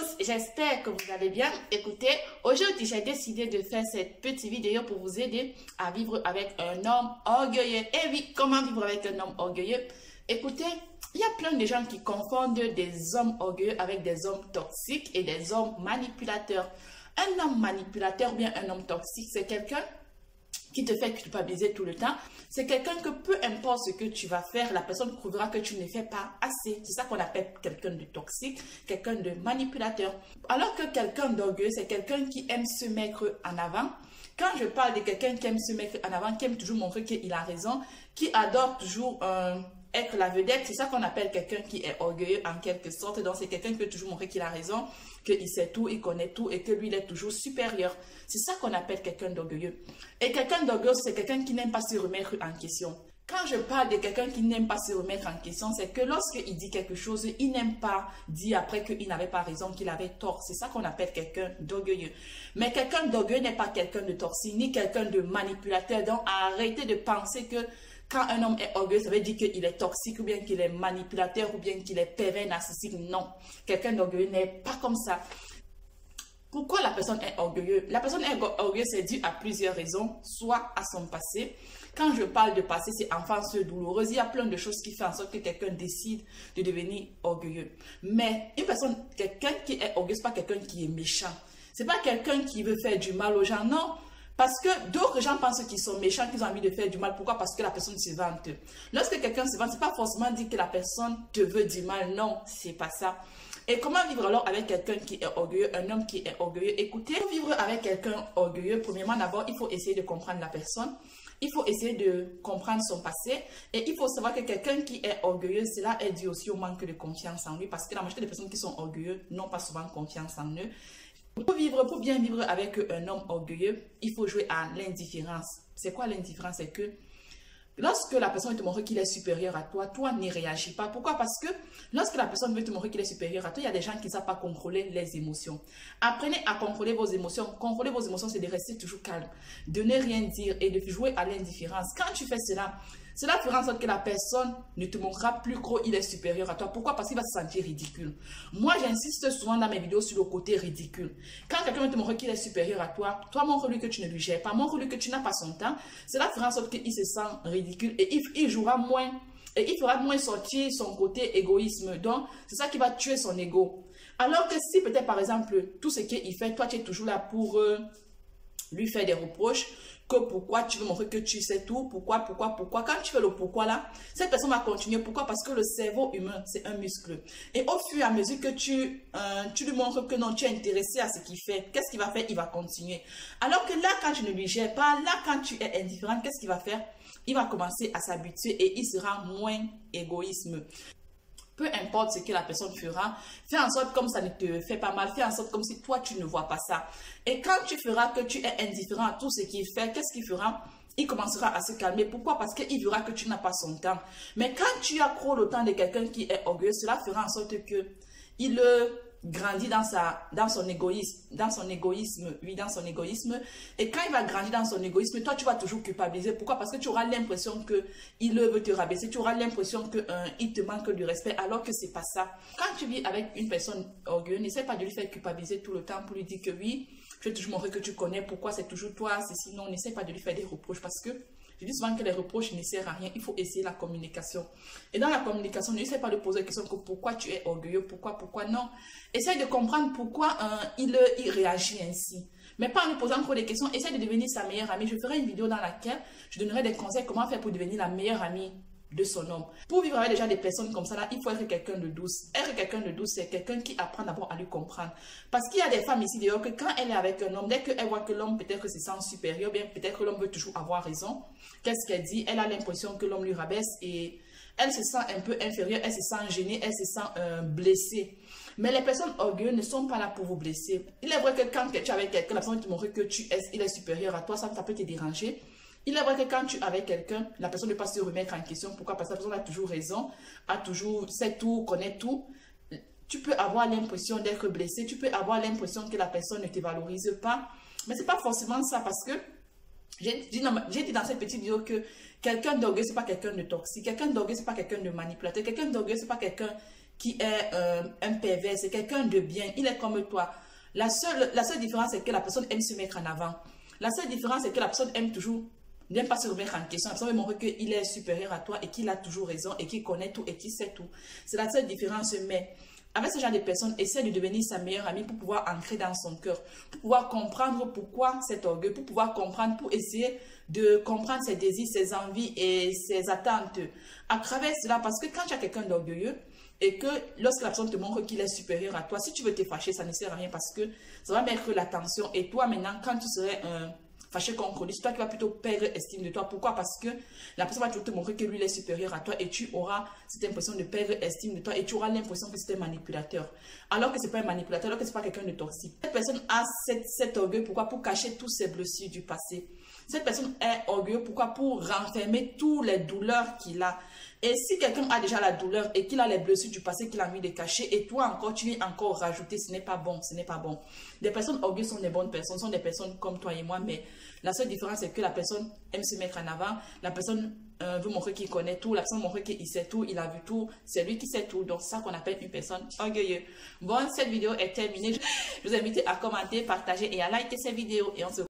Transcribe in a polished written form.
tous, j'espère que vous allez bien. Écoutez, aujourd'hui j'ai décidé de faire cette petite vidéo pour vous aider à vivre avec un homme orgueilleux. Et oui, comment vivre avec un homme orgueilleux? Écoutez, il y a plein de gens qui confondent des hommes orgueilleux avec des hommes toxiques et des hommes manipulateurs. Un homme manipulateur ou bien un homme toxique, c'est quelqu'un qui te fait culpabiliser tout le temps. C'est quelqu'un que peu importe ce que tu vas faire, la personne prouvera que tu ne fais pas assez. C'est ça qu'on appelle quelqu'un de toxique, quelqu'un de manipulateur. Alors que quelqu'un d'orgueilleux, c'est quelqu'un qui aime se mettre en avant. Quand je parle de quelqu'un qui aime se mettre en avant, qui aime toujours montrer qu'il a raison, qui adore toujours être la vedette, c'est ça qu'on appelle quelqu'un qui est orgueilleux en quelque sorte. Donc c'est quelqu'un qui veut toujours montrer qu'il a raison, qu'il sait tout, il connaît tout et que lui il est toujours supérieur. C'est ça qu'on appelle quelqu'un d'orgueilleux. Et quelqu'un d'orgueilleux, c'est quelqu'un qui n'aime pas se remettre en question. Quand je parle de quelqu'un qui n'aime pas se remettre en question, c'est que lorsqu'il dit quelque chose, il n'aime pas dire après qu'il n'avait pas raison, qu'il avait tort. C'est ça qu'on appelle quelqu'un d'orgueilleux. Mais quelqu'un d'orgueilleux n'est pas quelqu'un de toxique, ni quelqu'un de manipulateur. Donc arrêtez de penser que quand un homme est orgueilleux, ça veut dire qu'il est toxique ou bien qu'il est manipulateur ou bien qu'il est pervers narcissique. Non, quelqu'un d'orgueilleux n'est pas comme ça. Pourquoi la personne est orgueilleuse? La personne est orgueilleuse, c'est dû à plusieurs raisons, soit à son passé. Quand je parle de passé, c'est enfance douloureuse. Il y a plein de choses qui font en sorte que quelqu'un décide de devenir orgueilleux. Mais une personne, quelqu'un qui est orgueilleux, ce n'est pas quelqu'un qui est méchant. Ce n'est pas quelqu'un qui veut faire du mal aux gens, non. Parce que d'autres gens pensent qu'ils sont méchants, qu'ils ont envie de faire du mal. Pourquoi? Parce que la personne se vante. Lorsque quelqu'un se vante, ce n'est pas forcément dire que la personne te veut du mal. Non, c'est pas ça. Et comment vivre alors avec quelqu'un qui est orgueilleux, un homme qui est orgueilleux? Écoutez, pour vivre avec quelqu'un orgueilleux, premièrement, d'abord, il faut essayer de comprendre la personne. Il faut essayer de comprendre son passé. Et il faut savoir que quelqu'un qui est orgueilleux, cela est dû aussi au manque de confiance en lui. Parce que la majorité des personnes qui sont orgueilleuses n'ont pas souvent confiance en eux. Pour bien vivre avec un homme orgueilleux, il faut jouer à l'indifférence. C'est quoi l'indifférence? C'est que lorsque la personne te montre qu'il est supérieur à toi, toi n'y réagis pas. Pourquoi? Parce que lorsque la personne veut te montrer qu'il est supérieur à toi, il y a des gens qui ne savent pas contrôler les émotions. Apprenez à contrôler vos émotions. Contrôler vos émotions, c'est de rester toujours calme, de ne rien dire et de jouer à l'indifférence. Quand tu fais cela, cela fera en sorte que la personne ne te montrera plus qu'il est supérieur à toi. Pourquoi? Parce qu'il va se sentir ridicule. Moi, j'insiste souvent dans mes vidéos sur le côté ridicule. Quand quelqu'un veut te montrer qu'il est supérieur à toi, toi montre-lui que tu ne lui gères pas, montre-lui que tu n'as pas son temps. Cela fera en sorte qu'il se sent ridicule et il jouera moins. Et il fera moins sortir son côté égoïsme. Donc, c'est ça qui va tuer son ego. Alors que si peut-être par exemple, tout ce qu'il fait, toi tu es toujours là pour lui faire des reproches, que pourquoi tu veux montrer que tu sais tout, pourquoi. Quand tu fais le pourquoi là, cette personne va continuer. Pourquoi? Parce que le cerveau humain, c'est un muscle. Et au fur et à mesure que tu lui montres que non, tu es intéressé à ce qu'il fait, qu'est-ce qu'il va faire? Il va continuer. Alors que là, quand tu ne lui gères pas, là, quand tu es indifférent, qu'est-ce qu'il va faire? Il va commencer à s'habituer et il sera moins égoïsme. Peu importe ce que la personne fera, fais en sorte comme ça ne te fait pas mal, fais en sorte comme si toi tu ne vois pas ça. Et quand tu feras que tu es indifférent à tout ce qu'il fait, qu'est-ce qu'il fera? Il commencera à se calmer. Pourquoi? Parce qu'il verra que tu n'as pas son temps. Mais quand tu accrois le temps de quelqu'un qui est orgueilleux, cela fera en sorte que il grandit dans son égoïsme. Et quand il va grandir dans son égoïsme, toi, tu vas toujours culpabiliser. Pourquoi? Parce que tu auras l'impression qu'il veut te rabaisser. Tu auras l'impression qu'il te manque du respect, alors que c'est pas ça. Quand tu vis avec une personne orgueilleuse, n'essaie pas de lui faire culpabiliser tout le temps pour lui dire que oui, je vais toujours montrer que tu connais, pourquoi c'est toujours toi, c'est sinon, n'essaie pas de lui faire des reproches parce que je dis souvent que les reproches ne servent à rien. Il faut essayer la communication. Et dans la communication, n'essaie pas de poser la question que pourquoi tu es orgueilleux, pourquoi non. Essaye de comprendre pourquoi il réagit ainsi. Mais pas en lui posant trop de questions. Essaye de devenir sa meilleure amie. Je ferai une vidéo dans laquelle je donnerai des conseils comment faire pour devenir la meilleure amie de son homme. Pour vivre avec déjà des personnes comme ça, là, il faut être quelqu'un de douce. Être quelqu'un de douce, c'est quelqu'un qui apprend d'abord à lui comprendre. Parce qu'il y a des femmes ici d'ailleurs que quand elle est avec un homme, dès qu'elle voit que l'homme peut-être se sent supérieur, bien peut-être que l'homme veut toujours avoir raison, qu'est-ce qu'elle dit? Elle a l'impression que l'homme lui rabaisse et elle se sent un peu inférieure, elle se sent gênée, elle se sent blessée. Mais les personnes orgueilleuses ne sont pas là pour vous blesser. Il est vrai que quand tu es avec quelqu'un, la personne te montre que il est supérieur à toi, ça peut te déranger. Il est vrai que quand tu es avec quelqu'un, la personne ne peut pas se remettre en question. Pourquoi? Parce que la personne a toujours raison, sait tout, connaît tout. Tu peux avoir l'impression d'être blessé, tu peux avoir l'impression que la personne ne te valorise pas. Mais ce n'est pas forcément ça parce que j'ai dit dans cette petite vidéo que quelqu'un d'orgueilleux, ce n'est pas quelqu'un de toxique. Quelqu'un d'orgueilleux, ce n'est pas quelqu'un de manipulateur. Quelqu'un d'orgueilleux, ce n'est pas quelqu'un qui est un pervers, c'est quelqu'un de bien, il est comme toi. La seule différence, c'est que la personne aime se mettre en avant. La seule différence, c'est que la personne n'aime pas se remettre en question. La personne veut montrer qu'il est supérieur à toi et qu'il a toujours raison et qu'il connaît tout et qu'il sait tout. C'est la seule différence, mais avec ce genre de personnes, essaie de devenir sa meilleure amie pour pouvoir ancrer dans son cœur, pour pouvoir comprendre pourquoi cet orgueil, pour pouvoir comprendre, pour essayer de comprendre ses désirs, ses envies et ses attentes à travers cela. Parce que quand tu as quelqu'un d'orgueilleux, et que lorsque la personne te montre qu'il est supérieur à toi, si tu veux te fâcher, ça ne sert à rien parce que ça va mettre l'attention. Et toi, maintenant, quand tu serais fâché contre lui, c'est toi qui vas plutôt perdre estime de toi. Pourquoi? Parce que la personne va toujours te montrer que lui, il est supérieur à toi et tu auras cette impression de perdre estime de toi et tu auras l'impression que c'est un manipulateur. Alors que ce n'est pas un manipulateur, alors que ce n'est pas quelqu'un de toxique. Cette personne a cet orgueil, pourquoi? Pour cacher tous ses blessures du passé. Cette personne est orgueilleuse, pourquoi? Pour renfermer toutes les douleurs qu'il a. Et si quelqu'un a déjà la douleur et qu'il a les blessures du passé qu'il a envie de cacher, et toi encore, tu viens encore rajouter, ce n'est pas bon, ce n'est pas bon. Des personnes orgueilleuses sont des bonnes personnes, sont des personnes comme toi et moi, mais la seule différence, c'est que la personne aime se mettre en avant, la personne veut montrer qu'il connaît tout, la personne montre qu'il sait tout, il a vu tout, c'est lui qui sait tout. Donc, c'est ça qu'on appelle une personne orgueilleuse. Bon, cette vidéo est terminée. Je vous invite à commenter, partager et à liker cette vidéo. Et on se